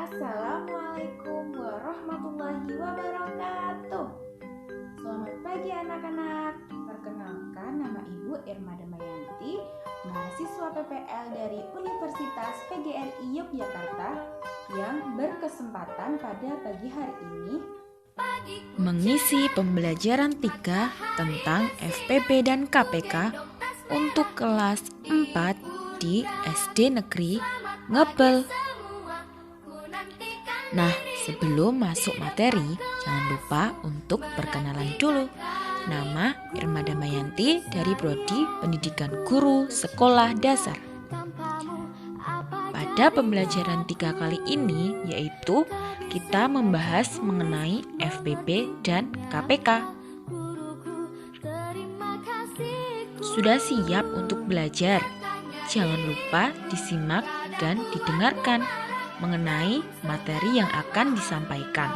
Assalamualaikum warahmatullahi wabarakatuh. Selamat pagi anak-anak. Perkenalkan, nama Ibu Irma Damayanti, mahasiswa PPL dari Universitas PGRI Yogyakarta yang berkesempatan pada pagi hari ini mengisi pembelajaran 3 tentang FPP dan KPK untuk kelas 4 di SD Negeri Ngebel. Nah, sebelum masuk materi, jangan lupa untuk perkenalan dulu. Nama Irma Damayanti dari Prodi Pendidikan Guru Sekolah Dasar. Pada pembelajaran 3 kali ini, yaitu kita membahas mengenai FPP dan KPK. Sudah siap untuk belajar? Jangan lupa disimak dan didengarkan mengenai materi yang akan disampaikan.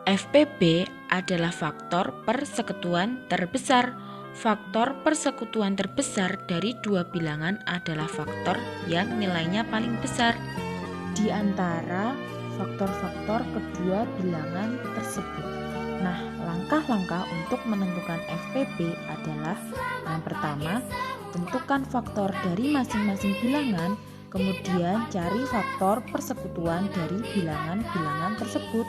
FPP adalah faktor persekutuan terbesar. Faktor persekutuan terbesar dari dua bilangan adalah faktor yang nilainya paling besar di antara faktor-faktor kedua bilangan tersebut. Nah, langkah-langkah untuk menentukan FPP adalah yang pertama, tentukan faktor dari masing-masing bilangan, kemudian cari faktor persekutuan dari bilangan-bilangan tersebut.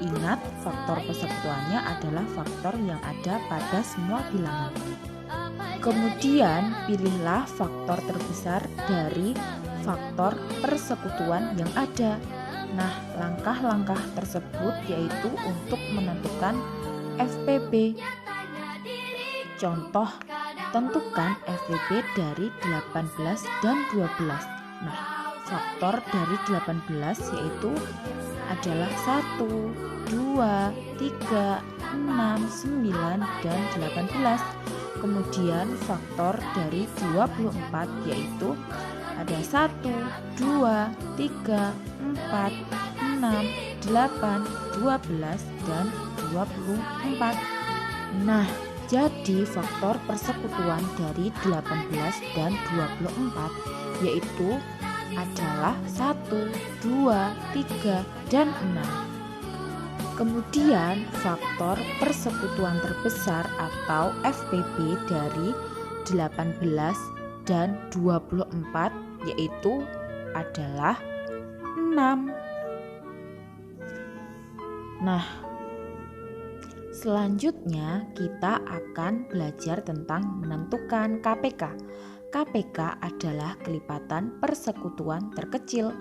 Ingat, faktor persekutuannya adalah faktor yang ada pada semua bilangan. Kemudian, pilihlah faktor terbesar dari faktor persekutuan yang ada. Nah, langkah-langkah tersebut yaitu untuk menentukan FPP. Contoh, tentukan FPP dari 18 dan 12. Nah, faktor dari 18 yaitu adalah 1, 2, 3, 6, 9, dan 18. Kemudian faktor dari 24 yaitu ada 1, 2, 3, 4, 6, 8, 12, dan 24. Nah, jadi faktor persekutuan dari 18 dan 24 yaitu adalah 1, 2, 3, dan 6. Kemudian faktor persekutuan terbesar atau FPP dari 18 dan 24 yaitu adalah 6. Nah, selanjutnya kita akan belajar tentang menentukan KPK. KPK adalah kelipatan persekutuan terkecil.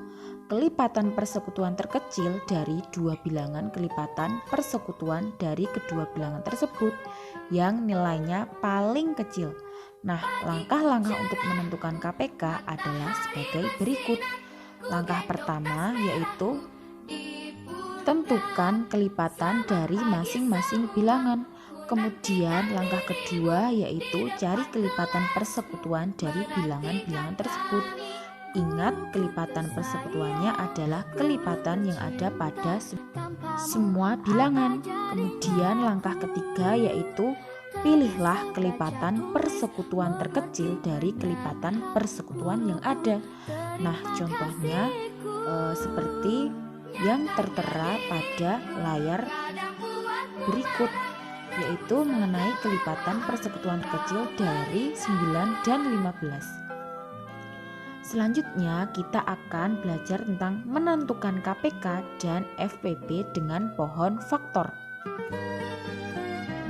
Kelipatan persekutuan terkecil dari dua bilangan kelipatan persekutuan dari kedua bilangan tersebut yang nilainya paling kecil. Nah, langkah-langkah untuk menentukan KPK adalah sebagai berikut. Langkah pertama yaitu tentukan kelipatan dari masing-masing bilangan. Kemudian langkah kedua yaitu cari kelipatan persekutuan dari bilangan-bilangan tersebut. Ingat, kelipatan persekutuannya adalah kelipatan yang ada pada semua bilangan. Kemudian langkah ketiga yaitu pilihlah kelipatan persekutuan terkecil dari kelipatan persekutuan yang ada. Nah, contohnya seperti yang tertera pada layar berikut, yaitu mengenai kelipatan persekutuan kecil dari 9 dan 15. Selanjutnya kita akan belajar tentang menentukan KPK dan FPP dengan pohon faktor.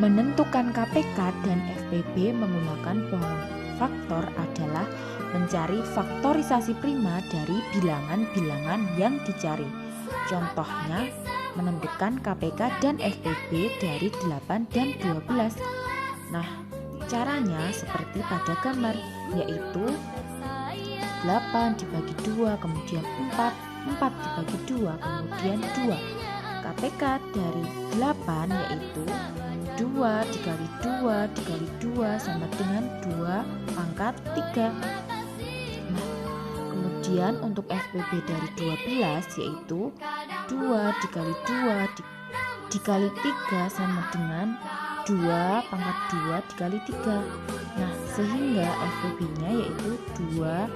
Menentukan KPK dan FPP menggunakan pohon faktor adalah mencari faktorisasi prima dari bilangan-bilangan yang dicari. Contohnya, menentukan KPK dan FPP dari 8 dan 12. Nah, caranya seperti pada gambar, yaitu 8 dibagi 2, kemudian 4 dibagi 2, kemudian 2. KPK dari 8 yaitu 2 dikali 2 dikali 2 sama dengan 2 pangkat 3. Nah, kemudian untuk FPP dari 12 yaitu 2 dikali 2 dikali 3 sama dengan 2 pangkat 2 dikali 3. Nah, sehingga FPP-nya yaitu 2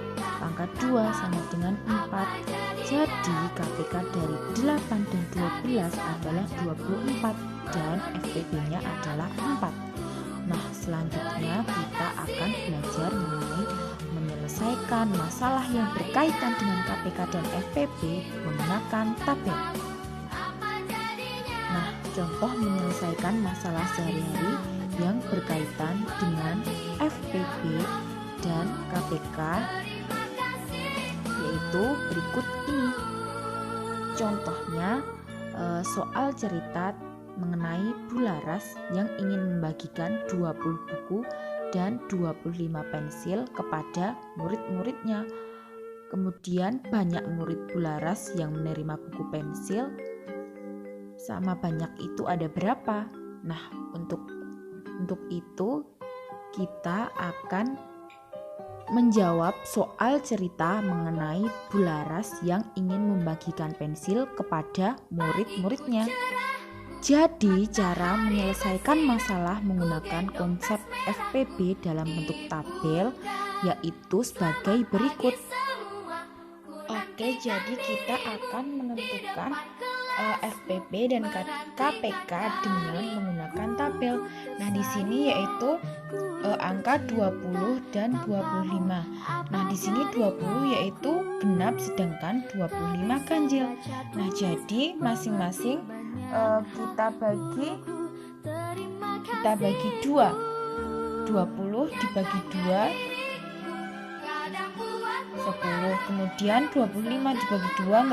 pangkat 2 sama dengan 4. Jadi KPK dari 8 dan 12 adalah 24 dan FPB-nya adalah 4. Nah, selanjutnya kita akan belajar mengenai menyelesaikan masalah yang berkaitan dengan KPK dan FPB menggunakan tabel. Nah, contoh menyelesaikan masalah sehari-hari yang berkaitan dengan FPB dan KPK yaitu berikut ini. Contohnya soal cerita mengenai Bu Laras yang ingin membagikan 20 buku dan 25 pensil kepada murid-muridnya. Kemudian banyak murid Bu Laras yang menerima buku pensil. Sama banyak itu ada berapa? Nah, untuk itu kita akan menjawab soal cerita mengenai Bu Laras yang ingin membagikan pensil kepada murid-muridnya. Jadi, cara menyelesaikan masalah menggunakan konsep FPB dalam bentuk tabel yaitu sebagai berikut. Oke, jadi kita akan menentukan FPB dan KPK dengan menggunakan tabel. Nah, di sini yaitu angka 20 dan 25. Nah, di sini 20 yaitu genap sedangkan 25 ganjil. Nah, jadi masing-masing kita bagi 2. 20 dibagi 2 10. Kemudian 25 dibagi 2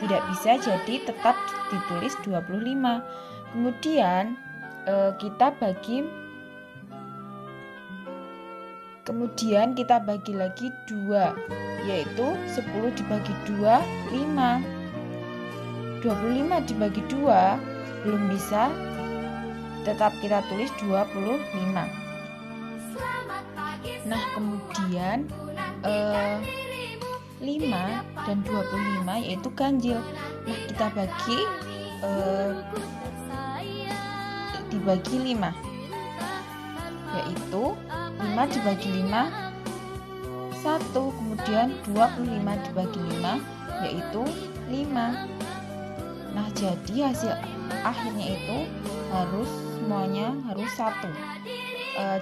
tidak bisa, jadi tetap ditulis 25. Kemudian kita bagi lagi 2, yaitu 10 dibagi 2 5. 25 dibagi 2 belum bisa, tetap kita tulis 25. Nah, kemudian 5 dan 25 yaitu ganjil. Nah, kita dibagi 5, yaitu 5 dibagi 5 1. Kemudian 25 dibagi 5 yaitu 5. Nah, jadi hasil akhirnya itu semuanya harus 1.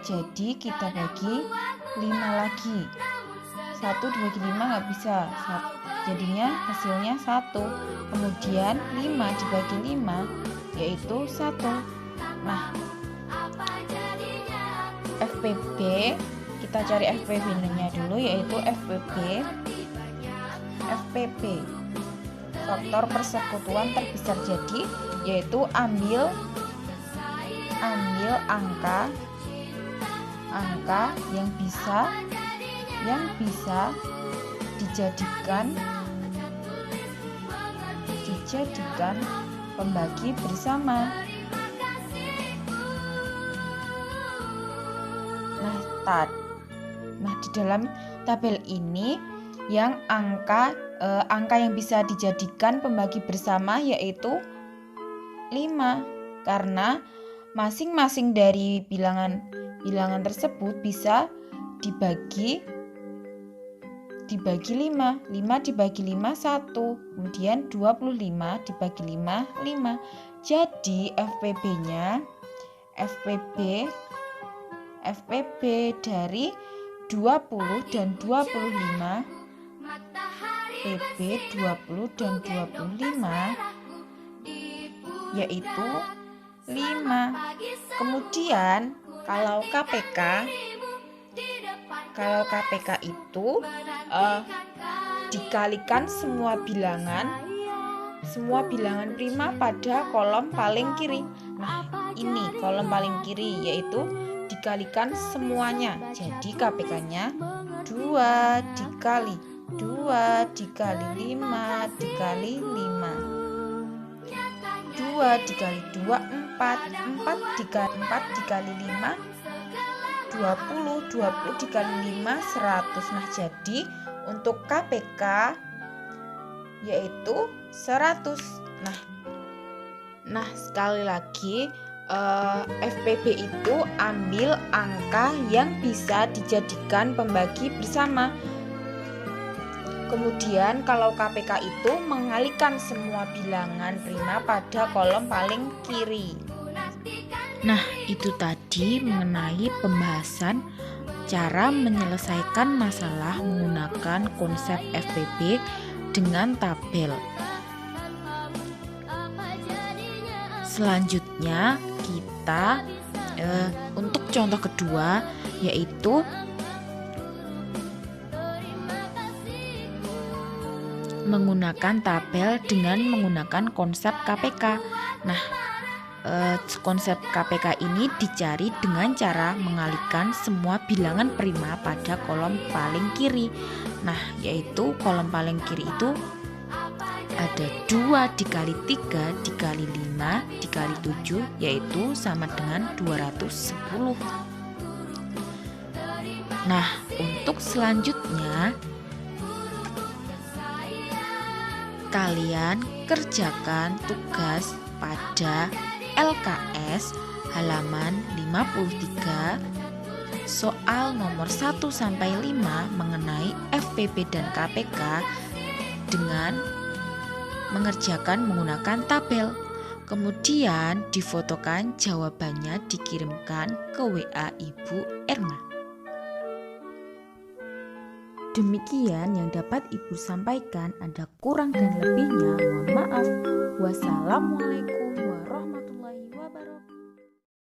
Jadi kita bagi 5 lagi. 1 dibagi 5 nggak bisa, jadinya hasilnya 1. Kemudian 5 dibagi 5 yaitu 1. Nah, FPB, kita cari FPB-nya dulu, yaitu FPB faktor persekutuan terbesar. Jadi yaitu ambil angka yang bisa dijadikan pembagi bersama. Nah, di dalam tabel ini yang angka yang bisa dijadikan pembagi bersama yaitu 5, karena masing-masing dari bilangan tersebut bisa dibagi 5. 5 dibagi 5 1. Kemudian 25 dibagi 5 5. Jadi FPB-nya FPB dari 20 dan 25, PB 20 dan 25 yaitu 5. Kemudian kalau KPK itu dikalikan semua bilangan prima pada kolom paling kiri. Nah, ini kolom paling kiri yaitu dikalikan semuanya. Jadi KPK-nya 2 dikali 2 dikali 5 dikali 5. 2 dikali 2 4. 4 dikali 5 20 dikali 5 100. Nah, jadi untuk KPK yaitu 100. Nah, sekali lagi FPB itu ambil angka yang bisa dijadikan pembagi bersama. Kemudian kalau KPK itu mengalihkan semua bilangan prima pada kolom paling kiri. Nah, itu tadi mengenai pembahasan cara menyelesaikan masalah menggunakan konsep FPB dengan tabel. Selanjutnya kita untuk contoh kedua yaitu menggunakan tabel dengan menggunakan konsep KPK. Nah, konsep KPK ini dicari dengan cara mengalihkan semua bilangan prima pada kolom paling kiri. Nah, yaitu kolom paling kiri itu ada 2 dikali 3 dikali 5 dikali 7 yaitu sama dengan 210. Nah, untuk selanjutnya kalian kerjakan tugas pada LKS halaman 53 soal nomor 1 sampai 5 mengenai FPB dan KPK dengan mengerjakan menggunakan tabel. Kemudian difotokan jawabannya dikirimkan ke WA Ibu Irma. Demikian yang dapat Ibu sampaikan, ada kurang dan lebihnya mohon maaf. Wassalamualaikum.